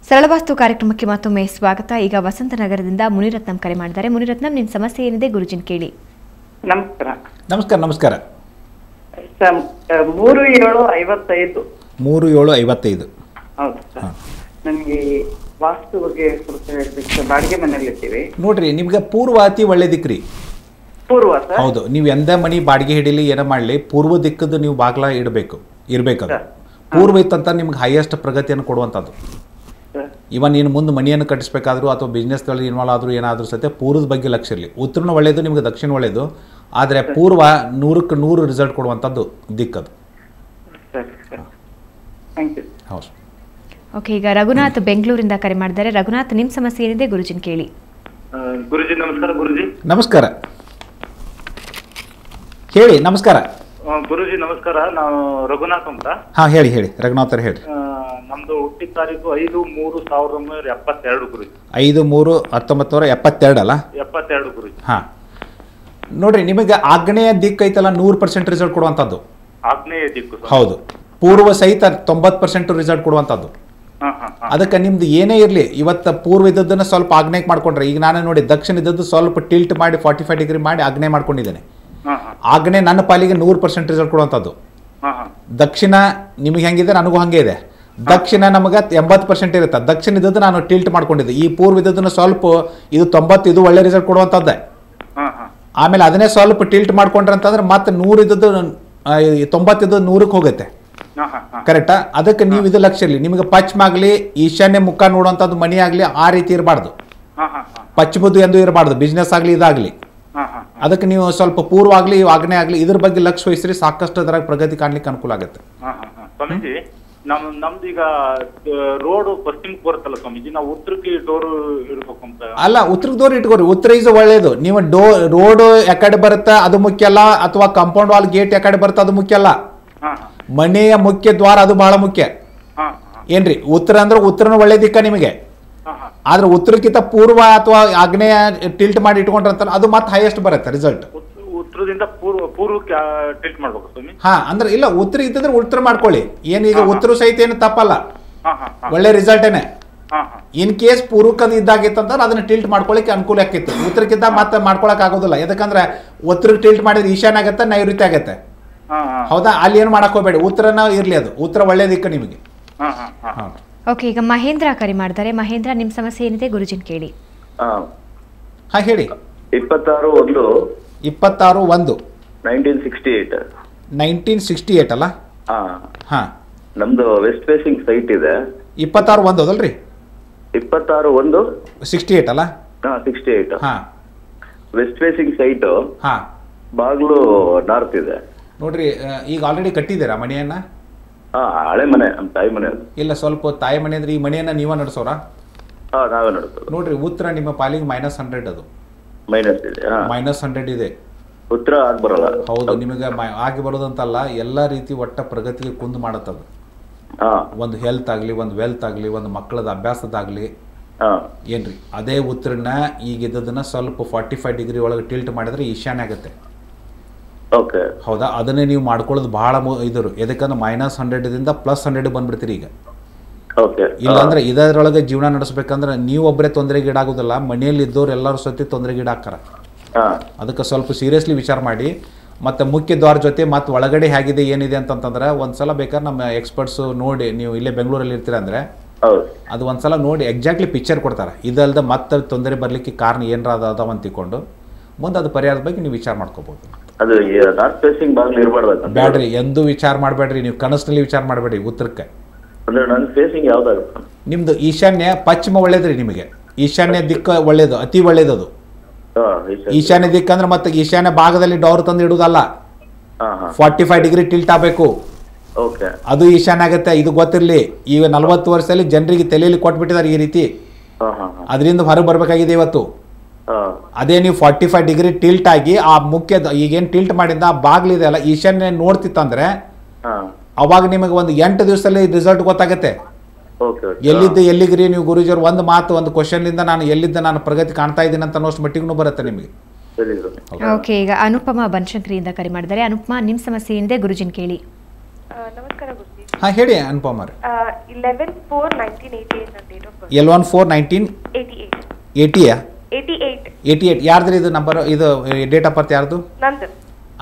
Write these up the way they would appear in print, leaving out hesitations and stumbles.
ಸರಳವಾಸ್ತು ಕಾರ್ಯಕ್ರಮಕ್ಕೆ ಮತ್ತೊಮ್ಮೆ ಸ್ವಾಗತ. ಈಗ ವಸಂತನಗರದಿಂದ ಮುನಿರತ್ನಂ ಕರೆ ಮಾಡಿದ್ದಾರೆ. ಮುನಿರತ್ನಂ, ನಿಮ್ಮ ಸಮಸ್ಯೆ ಏನಿದೆ ಗುರುಜಿನ್ ಕೇಳಿ. ನಮಸ್ಕಾರ. ನಮಸ್ಕಾರ. ನಮಸ್ಕಾರ. 3755. ಹೌದು ಸರ್. ನನಗೆ ವಾಸ್ತು ಬಗ್ಗೆ ಸ್ವಲ್ಪ ಹೇಳ್ಬೇಕು. ಬಾಡಿಗೆ ಮನೆಯಲ್ಲಿ ಇದ್ದೀವಿ. ನೋಡ್ರಿ, ನಿಮ್ಗೆ ಪೂರ್ವ ಅತಿ ಒಳ್ಳೆ ದಿಕ್ಕ್ರಿ. ಪೂರ್ವ ಸರ್? ಹೌದು. ನೀವು ಎಂದ ಮನಿ ಬಾಡಿಗೆ ಹಿಡಿಲಿ ಏನೋ ಮಾಡಲಿ, ಪೂರ್ವ ದಿಕ್ಕದ್ದು ನೀವು ಬಾಗ್ಲ ಇರಬೇಕದು. ಪೂರ್ವ ಇತ್ತಂತ ನಿಮ್ಗೆ ಹೈಯೆಸ್ಟ್ ಪ್ರಗತಿಯನ್ನು ಕೊಡುವಂಥದ್ದು. ಇವನ್ ನೀನು ಮುಂದೆ ಮನಿಯನ್ನು ಕಟ್ಟಿಸ್ಬೇಕಾದ್ರೂ ಅಥವಾ ಬಿಸ್ನೆಸ್ಗಳಲ್ಲಿ ಇನ್ವಾಲ್ವ್ ಆದರೂ ಏನಾದರೂ ಸತ್ಯ ಪೂರ್ವದ ಬಗ್ಗೆ ಲಕ್ಷ್ಯ ಇರಲಿ. ಉತ್ತರನೂ ಒಳ್ಳೆಯದು, ನಿಮ್ಗೆ ದಕ್ಷಿಣ ಒಳ್ಳೆಯದು, ಆದರೆ ಪೂರ್ವ 100ಕ್ಕೆ 100 ರಿಸಲ್ಟ್ ಕೊಡುವಂಥದ್ದು ದಿಕ್ಕದು. ಹೌದು. ಓಕೆ, ಈಗ ರಘುನಾಥ್ ಬೆಂಗಳೂರಿಂದ ಕರೆ ಮಾಡಿದ್ದಾರೆ. ರಘುನಾಥ್, ನಿಮ್ಮ ಸಮಸ್ಯೆ ಏನಿದೆ ಗುರುಜಿನ್ ಕೇಳಿ. ಗುರುಜಿ ನಮಸ್ಕಾರ. ಗುರುಜಿ ನಮಸ್ಕಾರ. ಹೇಳಿ. ನಮಸ್ಕಾರ ಗುರುಜಿ. ನಮಸ್ಕಾರ. ನಾವು ರಘುನಾಥ್ ಅಂತ. ಹಾ, ಹೇಳಿ ರಘುನಾಥ್ ಹೇಳಿ. ನಮ್ದು ಹುಟ್ಟಿದ ತಾರೀಕು 5/3/1972 ಗುರುಜಿ. 5/3/1972 ಅಲ್ಲ? 72 ಗುರುಜಿ. ಹಾ, ನೋಡ್ರಿ, ನಿಮಗೆ ಆಗ್ನೇಯ ದಿಕ್ಕು ಐತಲ್ಲ 100% ರಿಸಲ್ಟ್ ಕೊಡುವಂಥದ್ದು. ಆಗ್ನೇಯ ದಿಕ್ಕು? ಹೌದು. ಪೂರ್ವ ಸಹಿತ 90% ರಿಸಲ್ಟ್ ಕೊಡುವಂಥದ್ದು. ಅದಕ್ಕೆ ನಿಮ್ದು ಏನೇ ಇರಲಿ, ಇವತ್ತು ಪೂರ್ವ ಇದ್ದದನ್ನ ಸ್ವಲ್ಪ ಆಗ್ನೇಯ ಮಾಡ್ಕೊಂಡ್ರೆ, ಈಗ ನಾನು ನೋಡಿ ದಕ್ಷಿಣ ಇದ್ದದ್ದು ಸ್ವಲ್ಪ ಟಿಲ್ಟ್ ಮಾಡಿ 45 ಡಿಗ್ರಿ ಮಾಡಿ ಆಗ್ನೇಯ ಮಾಡ್ಕೊಂಡಿದ್ದೇನೆ. ಆಗ್ನೇಯ ನನ್ನ ಪಾಲಿಗೆ 100% ರಿಸಲ್ಟ್ ಕೊಡುವಂಥದ್ದು. ದಕ್ಷಿಣ ನಿಮಗೆ ಹೆಂಗಿದೆ, ನನಗೂ ಹಂಗೆ ಇದೆ. ದಕ್ಷಿಣ ನಮಗೆ 80% ಇರುತ್ತೆ. ದಕ್ಷಿಣ ಇದ್ದದ್ದು ನಾನು ಟಿಲ್ಟ್ ಮಾಡ್ಕೊಂಡಿದ್ದೆ. ಈ ಪೂರ್ವ ಇದ್ದದನ್ನ ಸ್ವಲ್ಪ ಇದು 90, ಇದು ಒಳ್ಳೆ ರಿಸಲ್ಟ್ ಕೊಡುವಂಥದ್ದೇ. ಆಮೇಲೆ ಅದನ್ನೇ ಸ್ವಲ್ಪ ಟಿಲ್ಟ್ ಮಾಡ್ಕೊಂಡ್ರೆ ಅಂತಂದ್ರೆ ಮತ್ತೆ 100 ಇದ್ದದ್ದು 90 ಇದ್ದದ್ದು 100ಕ್ಕೆ ಹೋಗುತ್ತೆ. ಕರೆಕ್ಟಾ? ಅದಕ್ಕೆ ನೀವು ಇದು ಲಕ್ಷ್ಯ ಇರಲಿ. ನಿಮಗೆ ಪಶ್ಚಿಮ ಆಗಲಿ ಈಶಾನ್ಯ ಮುಖ ನೋಡುವಂಥದ್ದು ಮನಿ ಆಗಲಿ ಆ ರೀತಿ ಇರಬಾರ್ದು. ಪಶ್ಚಿಮದ್ದು ಎಂದು ಇರಬಾರ್ದು, ಬಿಸ್ನೆಸ್ ಆಗಲಿ ಇದಾಗಲಿ. ಅದಕ್ಕೆ ನೀವು ಸ್ವಲ್ಪ ಪೂರ್ವ ಆಗಲಿ ಆಗ್ನೇಯ ಆಗಲಿ ಇದ್ರ ಬಗ್ಗೆ ಲಕ್ಷ್ಯ ವಹಿಸ್ರಿ, ಸಾಕಷ್ಟು ಅದರಾಗ ಪ್ರಗತಿ ಕಾಣ್ಲಿಕ್ಕೆ ಅನುಕೂಲ ಆಗುತ್ತೆ. ಸ್ವಾಮೀಜಿ, ನಮ್ದು ಈಗ ರೋಡ್ ಪಶ್ಚಿಮಕ್ಕೆ ಬರುತ್ತಲ್ಲ ಸ್ವಾಮೀಜಿ, ನಾವು ಉತ್ತರಕ್ಕೆ ಡೋರ್ ಇರ್ಬೇಕು ಅಂತ. ಅಲ್ಲ, ಉತ್ತರಕ್ಕೆ ಡೋರ್ ಇಟ್ಕೋರಿ. ಉತ್ತರ ಈಸ್ ಒಳ್ಳೇದು. ನೀವು ರೋಡ್ ಯಾಕಡೆ ಬರುತ್ತೆ ಅದು ಮುಖ್ಯ ಅಲ್ಲ, ಅಥವಾ ಕಾಂಪೌಂಡ್ ವಾಲ್ ಗೇಟ್ ಯಾಕಡೆ ಬರುತ್ತೆ ಅದು ಮುಖ್ಯ ಅಲ್ಲ. ಮನೆಯ ಮುಖ್ಯ ದ್ವಾರ ಅದು ಬಹಳ ಮುಖ್ಯ. ಏನ್ರಿ, ಉತ್ತರ ಅಂದ್ರೆ ಉತ್ತರನ ಒಳ್ಳೆ ದಿಕ್ಕ ನಿಮಗೆ. ಆದ್ರೆ ಉತ್ತರಕ್ಕಿಂತ ಪೂರ್ವ ಅಥವಾ ಆಗ್ನೇಯ ಟಿಲ್ಟ್ ಮಾಡಿ ಇಟ್ಕೊಂಡ್ರಂತ ಅದು ಮತ್ತೆ ಹೈಯೆಸ್ಟ್ ಬರುತ್ತೆ ರಿಸಲ್ಟ್. ಉತ್ತರದಿಂದ ಪೂರ್ವಕ್ಕೆ ಟಿಲ್ಟ್ ಮಾಡ್ಬೇಕು ಸ್ವಾಮಿ? ಹಾ, ಅಂದ್ರೆ ಇಲ್ಲ, ಉತ್ತರ ಇದ್ದಂದ್ರೆ ಉತ್ತರ ಮಾಡ್ಕೊಳ್ಳಿ. ಏನೀಗ ಉತ್ತರ ಸಹಿತ ಏನು ತಪ್ಪಲ್ಲ, ಒಳ್ಳೆ ರಿಸಲ್ಟ್ ಏನೇ. ಇನ್ ಕೇಸ್ ಪೂರ್ವಕ್ಕದು ಇದ್ದಾಗಿತ್ತಂದ್ರೆ ಅದನ್ನ ಟಿಲ್ಟ್ ಮಾಡ್ಕೊಳಿಕ್ಕೆ ಅನುಕೂಲ ಆಕಿತ್ತು. ಉತ್ತರಕ್ಕಿಂತ ಮತ್ತೆ ಮಾಡ್ಕೊಳಕ್ ಆಗೋದಿಲ್ಲ. ಯಾಕಂದ್ರೆ ಉತ್ತರಕ್ಕೆ ಟಿಲ್ಟ್ ಮಾಡಿದ್ರೆ ಈಶಾನ್ಯ ಆಗತ್ತೆ, ನೈಋತ್ಯ ಆಗತ್ತೆ. ಹೌದಾ? ಅಲ್ಲಿ ಏನು ಮಾಡಕ್ ಹೋಗ್ಬೇಡಿ, ಉತ್ತರನ ಇರ್ಲಿ, ಅದು ಉತ್ತರ ಒಳ್ಳೇದಿಕ್ಕ ನಿಮಗೆ. ಓಕೆ, ಈಗ ಮಹೇಂದ್ರ ಕರೆ ಮಾಡಿದ್ದಾರೆ. ಮಹೇಂದ್ರ, ನಿಮ್ಮ ಸಮಸ್ಯೆ ಏನಿದೆ ಗುರುಜಿನ್ ಕೇಳಿ. ಹಾ, ಹೇಳಿ. 26/1/1968. 1968 ಅಲ್ಲ? ಹಾ, ನಮ್ದು ವೆಸ್ಟ್ ಫೇಸಿಂಗ್ ಸೈಟ್ ಇದೆ. 26/1 ಅದಲ್ರಿ? 26/1/68 ಅಲ್ಲ? 68. ಹಾ, ವೆಸ್ಟ್ ಫೇಸಿಂಗ್ ಸೈಟ್. ಹಾ, ಬಾಗ್ಲು ನಾರ್ತ್ ಇದೆ. ನೋಡ್ರಿ, ಈಗ ಆಲ್ರೆಡಿ ಕಟ್ಟಿದ್ದೀರಾ ಮನೆಯನ್ನ? ಹಳೆ ಮನೆ, ನಮ್ಮ ತಾಯಿ ಮನೆ. ಇಲ್ಲ, ಸ್ವಲ್ಪ ತಾಯಿ ಮನೆ ಅಂದ್ರೆ ಈ ಮನೆಯನ್ನ ನೀವ ನಡೆಸೋರ? ನಾವೇ ನಡೆಸೋದು. ನೋಡ್ರಿ, ಉತ್ತರ ನಿಮ್ಮ ಪಾಲಿಗೆ -100 ಅದು. ಮೈನಸ್ ಇದೆ. -100 ಇದೆ. ಉತ್ತರ ಆಗಿ ಬರಲ್ಲ. ಹೌದು, ನಿಮಗೆ ಆಗಿ ಬರೋದಂತಲ್ಲ, ಎಲ್ಲ ರೀತಿ ಒಟ್ಟ ಪ್ರಗತಿಗೆ ಕುಂದು ಮಾಡತ್ತದು. ಒಂದು ಹೆಲ್ತ್ ಆಗ್ಲಿ, ಒಂದು ವೆಲ್ತ್ ಆಗ್ಲಿ, ಒಂದು ಮಕ್ಕಳದ ಅಭ್ಯಾಸದಾಗ್ಲಿ. ಏನ್ರಿ, ಅದೇ ಉತ್ತರನ ಈಗ ಇದ್ದದನ್ನ ಸ್ವಲ್ಪ 45 ಡಿಗ್ರಿ ಒಳಗೆ ಟಿಲ್ಟ್ ಮಾಡಿದ್ರೆ ಈಶಾನ್ಯ ಆಗುತ್ತೆ. ಹೌದಾ? ಅದನ್ನೇ ನೀವು ಮಾಡ್ಕೊಳ್ಳೋದು ಬಹಳ ಇದ್ರು. ಯಾಕಂದ್ರೆ -100ದಿಂದ +100 ಬಂದ್ಬಿಡ್ತೀರಿ ಈಗ. ಇಲ್ಲಾಂದ್ರೆ ಇದರೊಳಗೆ ಜೀವನ ನಡೆಸ್ಬೇಕಂದ್ರೆ ನೀವು ಒಬ್ಬರೇ ತೊಂದರೆಗೀಡಾಗೋದಿಲ್ಲ, ಮನೆಯಲ್ಲಿ ಇದ್ದವ್ರು ಎಲ್ಲರೂ ಸತಿ ತೊಂದರೆಗೀಡಾಕ್ಕಾರ. ಅದಕ್ಕೆ ಸ್ವಲ್ಪ ಸೀರಿಯಸ್ಲಿ ವಿಚಾರ ಮಾಡಿ. ಮತ್ತೆ ಮುಖ್ಯ ದ್ವಾರ ಜೊತೆ ಮತ್ತೆ ಒಳಗಡೆ ಹೇಗಿದೆ ಏನಿದೆ ಅಂತಂದ್ರೆ ಒಂದ್ಸಲ ಬೇಕಾದ್ರೆ ನಮ್ಮ ಎಕ್ಸ್ಪರ್ಟ್ಸ್ ನೋಡಿ, ನೀವು ಇಲ್ಲೇ ಬೆಂಗಳೂರಲ್ಲಿ ಇರ್ತೀರ ಅಂದ್ರೆ ಅದು ಒಂದ್ಸಲ ನೋಡಿ ಎಕ್ಸಾಕ್ಟ್ಲಿ ಪಿಕ್ಚರ್ ಕೊಡ್ತಾರೆ. ಇದಲ್ದ ಮತ್ತೆ ತೊಂದರೆ ಬರ್ಲಿಕ್ಕೆ ಕಾರಣ ಏನಾರ ಅದಾವ ಅಂತ ತಿಳ್ಕೊಂಡು ಮುಂದೆ ಅದು ಪರಿಹಾರದ ಬಗ್ಗೆ ನೀವು ವಿಚಾರ ಮಾಡ್ಕೋಬಹುದು. ಬ್ಯಾಡ್ರಿ, ಎಂದೂ ವಿಚಾರ ಮಾಡಬೇಡ್ರಿ. ನೀವು ಕನಸಿನಲ್ಲಿ ವಿಚಾರ ಮಾಡಬೇಡ್ರಿ ಉತ್ತರಕ್ಕೆ. ನಿಮ್ದು ಈಶಾನ್ಯ ಪಶ್ಚಿಮ ಒಳ್ಳೇದ್ರಿ. ನಿಮಗೆ ಈಶಾನ್ಯ ದಿಕ್ಕ ಒಳ್ಳೇದು, ಅತಿ ಒಳ್ಳೇದದು. ಈಶಾನ್ಯ ದಿಕ್ಕ ಅಂದ್ರೆ ಮತ್ತೆ ಈಶಾನ್ಯ ಭಾಗದಲ್ಲಿ ಡೋರ್ ತಂದು ಇಡುದಲ್ಲ, 45 ಡಿಗ್ರಿ ಟಿಲ್ಟ್ ಆಗಬೇಕು. ಅದು ಈಶಾನ್ಯ ಆಗತ್ತೆ. ಇದು ಗೊತ್ತಿರ್ಲಿ. ಈಗ 40 ವರ್ಷದಲ್ಲಿ ಜನರಿಗೆ ತಲೆಯಲ್ಲಿ ಕೊಟ್ಬಿಟ್ಟಿದ್ದಾರೆ ಈ ರೀತಿ. ಅದರಿಂದ ಹೊರಗೆ ಬರ್ಬೇಕಾಗಿದೆ ಇವತ್ತು. ಅದೇ ನೀವು 45 ಡಿಗ್ರಿ ಟಿಲ್ಟ್ ಆಗಿ ಆ ಮುಖ್ಯ ಈಗೇನು ಟಿಲ್ಟ್ ಮಾಡಿದ ಆ ಬಾಗ್ಲಿದೆ ಅಲ್ಲ, ಈಶಾನ್ಯ ನೋಡ್ತಿತ್ತಂದ್ರೆ ಅವಾಗ ನಿಮಗೆ ಒಂದು 8 ದಿವಸದಲ್ಲಿ ರಿಸಲ್ಟ್ ಗೊತ್ತಾಗತ್ತೆ. ಎಲ್ಲಿದ್ದ ಎಲ್ಲಿಗ್ರಿ ನೀವು ಗುರುಜಿಯವ್ರು ಒಂದು ಮಾತು ಒಂದು ಕ್ವಶನ್ಲಿಂದ ನಾನು ಎಲ್ಲಿದ್ದ ನಾನು ಪ್ರಗತಿ ಕಾಣ್ತಾ ಇದ್ದೀನಿ ಅಂತ ಅನ್ನೋಷ್ಟು ಮಟ್ಟಿಗೂ ಬರುತ್ತೆ ನಿಮಗೆ. ಓಕೆ, ಈಗ ಅನುಪಮ ಬನಶಂಕರಿಯಿಂದ ಕರೆ ಮಾಡಿದ್ದಾರೆ. ಅನುಪಮ, ನಿಮ್ಮ ಸಮಸ್ಯೆ ಏನಿದೆ ಗುರುಜಿನ್ ಕೇಳಿ. ನಮಸ್ಕಾರ ಗುರುಜಿ. ಹಾಂ ಹೇಳಿ ಅನುಪಮ ಅವ್ರೆ. 11/4/1988 ನನ್ನ ಡೇಟ್ ಆಫ್ ಬರ್ತ್. 11/4/1988 88 ಯಾರ್ದ್ರಿ ಇದು ನಂಬರ್? ಇದು ಡೇಟ್ ಆಫ್ ಬರ್ತ್ ಯಾರ್ದು? ನಂದು.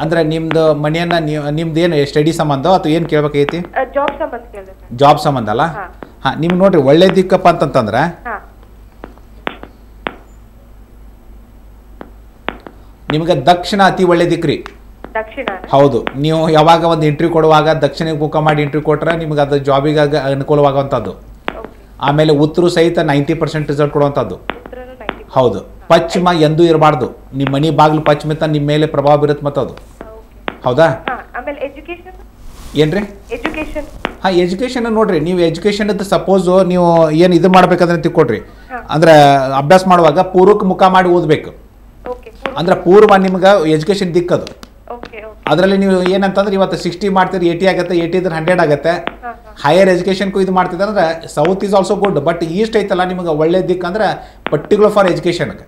ಅಂದ್ರೆ ನಿಮ್ದು ಮನೆಯನ್ನ ನಿಮ್ದು ಏನು ಸ್ಟಡಿ ಸಂಬಂಧ ಅಥವಾ ಏನು ಕೇಳ್ಬೇಕೈತಿ? ಜಾಬ್ ಸಂಬಂಧ ಕೇಳಿದೆ. ಜಾಬ್ ಸಂಬಂಧ ಅಲ್ಲ? ಹಾಂ. ಹಾಂ, ನಿಮ್ಗೆ ನೋಡ್ರಿ ಒಳ್ಳೆ ದಿಕ್ಕಪ್ಪ ಅಂತಂತಂದ್ರೆ ನಿಮ್ಗೆ ದಕ್ಷಿಣ ಅತಿ ಒಳ್ಳೆ ದಿಕ್ಕ್ರಿ. ದಕ್ಷಿಣ? ಹೌದು. ನೀವು ಯಾವಾಗ ಒಂದು ಇಂಟರ್ವ್ಯೂ ಕೊಡುವಾಗ ದಕ್ಷಿಣಕ್ಕೆ ಮುಖ ಮಾಡಿ ಇಂಟರ್ವ್ಯೂ ಕೊಟ್ರೆ ನಿಮ್ಗೆ ಅದು ಜಾಬಿಗೆ ಅನುಕೂಲವಾಗುವಂಥದ್ದು. ಆಮೇಲೆ ಉತ್ತರ ಸಹಿತ 90% ರಿಸಲ್ಟ್ ಕೊಡುವಂಥದ್ದು. ಹೌದು. ಪಶ್ಚಿಮ ಎಂದೂ ಇರಬಾರ್ದು. ನಿಮ್ಮ ಮನೆ ಬಾಗಿಲು ಪಶ್ಚಿಮ ನಿಮ್ಮ ಮೇಲೆ ಪ್ರಭಾವ ಬೀರುತ್ತೆ ಮತ್ತದು. ಹೌದಾ? ಏನ್ರಿ? ಹಾಂ, ಎಜುಕೇಷನ್ ನೋಡ್ರಿ. ನೀವು ಎಜುಕೇಷನ್ ಸಪೋಸು ನೀವು ಏನು ಇದು ಮಾಡ್ಬೇಕಾದ್ರೆ ತಿಳ್ಕೊಡ್ರಿ. ಅಂದ್ರೆ ಅಭ್ಯಾಸ ಮಾಡುವಾಗ ಪೂರ್ವಕ್ಕೆ ಮುಖ ಮಾಡಿ ಓದಬೇಕು. ಅಂದ್ರೆ ಪೂರ್ವ ನಿಮ್ಗೆ ಎಜುಕೇಷನ್ ದಿಕ್ಕದು. ಅದರಲ್ಲಿ ನೀವು ಏನಂತಂದ್ರೆ ಇವತ್ತು 60 ಮಾಡ್ತೀರಿ, 80 ಆಗುತ್ತೆ, 80 ಇದ್ರೆ 100 ಆಗುತ್ತೆ. ಹೈಯರ್ ಎಜುಕೇಷನ್ಗೂ ಇದು ಮಾಡ್ತಿದ್ರೆ ಅಂದ್ರೆ south is also good, but East ಐತಲ್ಲ ನಿಮ್ಗೆ ಒಳ್ಳೆ ದಿಕ್ಕ ಅಂದ್ರೆ ಪರ್ಟಿಕ್ಯುಲರ್ ಫಾರ್ ಎಜುಕೇಷನ್ಗೆ.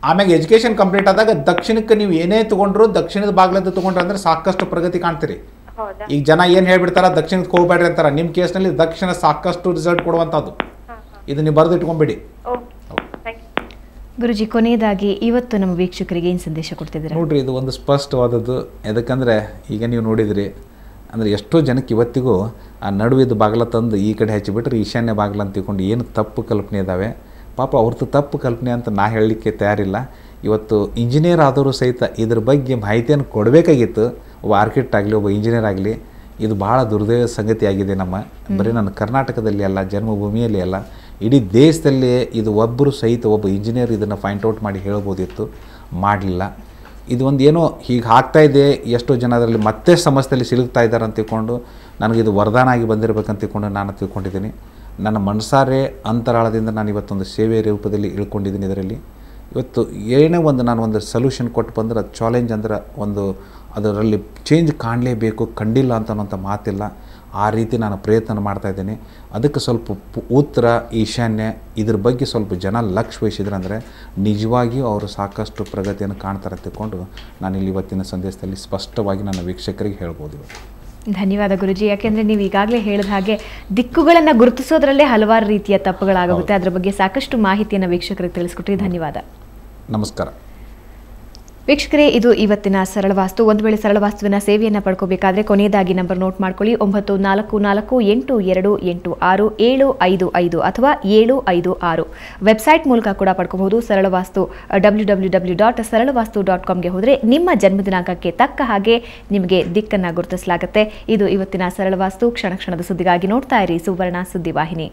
ಆಮ್ಯಾಗ ಎಜುಕೇಷನ್ ಕಂಪ್ಲೀಟ್ ಆದಾಗ ದಕ್ಷಿಣಕ್ಕೆ ನೀವು ಏನೇ ತೊಗೊಂಡ್ರು ದಕ್ಷಿಣದ ಬಾಗ್ಲದ್ದು ತೊಗೊಂಡ್ರೆ ಅಂದ್ರೆ ಸಾಕಷ್ಟು ಪ್ರಗತಿ ಕಾಣ್ತೀರಿ. ಈಗ ಜನ ಏನು ಹೇಳ್ಬಿಡ್ತಾರ, ದಕ್ಷಿಣಕ್ಕೆ ಹೋಗ್ಬೇಡ್ರಿ ಅಂತಾರ. ನಿಮ್ಮ ಕೇಸ್ನಲ್ಲಿ ದಕ್ಷಿಣ ಸಾಕಷ್ಟು ರಿಸಲ್ಟ್ ಕೊಡುವಂಥದ್ದು. ಇದು ನೀವು ಬರೆದು ಇಟ್ಕೊಂಡ್ಬಿಡಿ. ಗುರುಜಿ, ಕೊನೆಯದಾಗಿ ಇವತ್ತು ನಮ್ಮ ವೀಕ್ಷಕರಿಗೆ ಏನು ಸಂದೇಶ ಕೊಡ್ತಿದ್ದೀರಾ? ನೋಡ್ರಿ, ಇದು ಒಂದು ಸ್ಪಷ್ಟವಾದದ್ದು. ಯಾಕಂದರೆ ಈಗ ನೀವು ನೋಡಿದ್ರಿ ಅಂದರೆ ಎಷ್ಟೋ ಜನಕ್ಕೆ ಇವತ್ತಿಗೂ ಆ ನಡುವಿದ್ದು ಬಾಗಿಲ ತಂದು ಈ ಕಡೆ ಹಚ್ಚಿಬಿಟ್ರೆ ಈಶಾನ್ಯ ಬಾಗಿಲ ಅಂತ ತಿಳ್ಕೊಂಡು ಏನು ತಪ್ಪು ಕಲ್ಪನೆ ಇದ್ದಾವೆ. ಪಾಪ ಅವ್ರದ್ದು ತಪ್ಪು ಕಲ್ಪನೆ ಅಂತ ನಾ ಹೇಳಲಿಕ್ಕೆ ತಯಾರಿಲ್ಲ. ಇವತ್ತು ಇಂಜಿನಿಯರ್ ಆದವರು ಸಹಿತ ಇದ್ರ ಬಗ್ಗೆ ಮಾಹಿತಿಯನ್ನು ಕೊಡಬೇಕಾಗಿತ್ತು. ಒಬ್ಬ ಆರ್ಕಿಟೆಕ್ಟ್ ಆಗಲಿ, ಒಬ್ಬ ಇಂಜಿನಿಯರ್ ಆಗಲಿ. ಇದು ಭಾಳ ದುರ್ದೈವ ಸಂಗತಿಯಾಗಿದೆ. ಬರೀ ನನ್ನ ಕರ್ನಾಟಕದಲ್ಲಿ ಅಲ್ಲ, ಜನ್ಮಭೂಮಿಯಲ್ಲಿ ಅಲ್ಲ, ಇಡೀ ದೇಶದಲ್ಲಿ ಇದು ಒಬ್ಬರು ಸಹಿತ ಒಬ್ಬ ಇಂಜಿನಿಯರ್ ಇದನ್ನು ಫೈಂಡ್ ಔಟ್ ಮಾಡಿ ಹೇಳ್ಬೋದಿತ್ತು, ಮಾಡಲಿಲ್ಲ. ಇದು ಒಂದು ಏನೋ ಹೀಗೆ ಆಗ್ತಾಯಿದೆ. ಎಷ್ಟೋ ಜನ ಅದರಲ್ಲಿ ಮತ್ತೆ ಸಮಸ್ಯೆಯಲ್ಲಿ ಸಿಲುಕ್ತಾ ಇದ್ದಾರೆ ಅಂತ ತಿಳ್ಕೊಂಡು ನನಗಿದು ವರದಾನ ಆಗಿ ಬಂದಿರಬೇಕಂತ ತಿಳ್ಕೊಂಡು ನಾನು ತಿಳ್ಕೊಂಡಿದ್ದೀನಿ. ನನ್ನ ಮನಸಾರೆ ಅಂತರಾಳದಿಂದ ನಾನು ಇವತ್ತೊಂದು ಸೇವೆ ರೂಪದಲ್ಲಿ ಇಳ್ಕೊಂಡಿದ್ದೀನಿ. ಇದರಲ್ಲಿ ಇವತ್ತು ಏನೇ ಒಂದು ನಾನು ಒಂದು ಸೊಲ್ಯೂಷನ್ ಕೊಟ್ಟು ಬಂದ್ರೆ ಅದು ಚಾಲೆಂಜ್ ಅಂದ್ರೆ ಒಂದು ಅದರಲ್ಲಿ ಚೇಂಜ್ ಕಾಣಲೇಬೇಕು, ಕಂಡಿಲ್ಲ ಅಂತನ್ನೋಂಥ ಮಾತಿಲ್ಲ. ಆ ರೀತಿ ನಾನು ಪ್ರಯತ್ನ ಮಾಡ್ತಾಯಿದ್ದೀನಿ. ಅದಕ್ಕೆ ಸ್ವಲ್ಪ ಉತ್ತರ ಈಶಾನ್ಯ ಇದ್ರ ಬಗ್ಗೆ ಸ್ವಲ್ಪ ಜನ ಲಕ್ಷ್ಯ ವಹಿಸಿದ್ರೆ ಅಂದರೆ ನಿಜವಾಗಿಯೂ ಅವರು ಸಾಕಷ್ಟು ಪ್ರಗತಿಯನ್ನು ಕಾಣ್ತಾರೆ ತಿಳ್ಕೊಂಡು ನಾನಿಲ್ಲಿ ಇವತ್ತಿನ ಸಂದೇಶದಲ್ಲಿ ಸ್ಪಷ್ಟವಾಗಿ ನನ್ನ ವೀಕ್ಷಕರಿಗೆ ಹೇಳ್ಬೋದು. ಧನ್ಯವಾದ ಗುರುಜಿ. ಯಾಕೆಂದರೆ ನೀವು ಈಗಾಗಲೇ ಹೇಳಿದ ಹಾಗೆ ದಿಕ್ಕುಗಳನ್ನು ಗುರುತಿಸೋದ್ರಲ್ಲೇ ಹಲವಾರು ರೀತಿಯ ತಪ್ಪುಗಳಾಗುತ್ತೆ. ಅದರ ಬಗ್ಗೆ ಸಾಕಷ್ಟು ಮಾಹಿತಿಯನ್ನು ವೀಕ್ಷಕರಿಗೆ ತಿಳಿಸ್ಕೊಟ್ರಿ. ಧನ್ಯವಾದ. ನಮಸ್ಕಾರ ವೀಕ್ಷಕರೇ, ಇದು ಇವತ್ತಿನ ಸರಳವಾಸ್ತು. ಒಂದು ವೇಳೆ ಸರಳವಾಸ್ತುವಿನ ಸೇವೆಯನ್ನು ಪಡ್ಕೋಬೇಕಾದ್ರೆ ಕೊನೆಯದಾಗಿ ನಂಬರ್ ನೋಟ್ ಮಾಡ್ಕೊಳ್ಳಿ. 9448286755 ಅಥವಾ 756. ವೆಬ್ಸೈಟ್ ಮೂಲಕ ಕೂಡ ಪಡ್ಕೋಬಹುದು. ಸರಳವಾಸ್ತು www.ಸರಳವಾಸ್ತು.comಗೆ ಹೋದರೆ ನಿಮ್ಮ ಜನ್ಮದಿನಾಂಕಕ್ಕೆ ತಕ್ಕ ಹಾಗೆ ನಿಮಗೆ ದಿಕ್ಕನ್ನು ಗುರುತಿಸಲಾಗುತ್ತೆ. ಇದು ಇವತ್ತಿನ ಸರಳವಾಸ್ತು. ಕ್ಷಣ ಕ್ಷಣದ ಸುದ್ದಿಗಾಗಿ ನೋಡ್ತಾ ಇರಿ ಸುವರ್ಣ ಸುದ್ದಿವಾಹಿನಿ.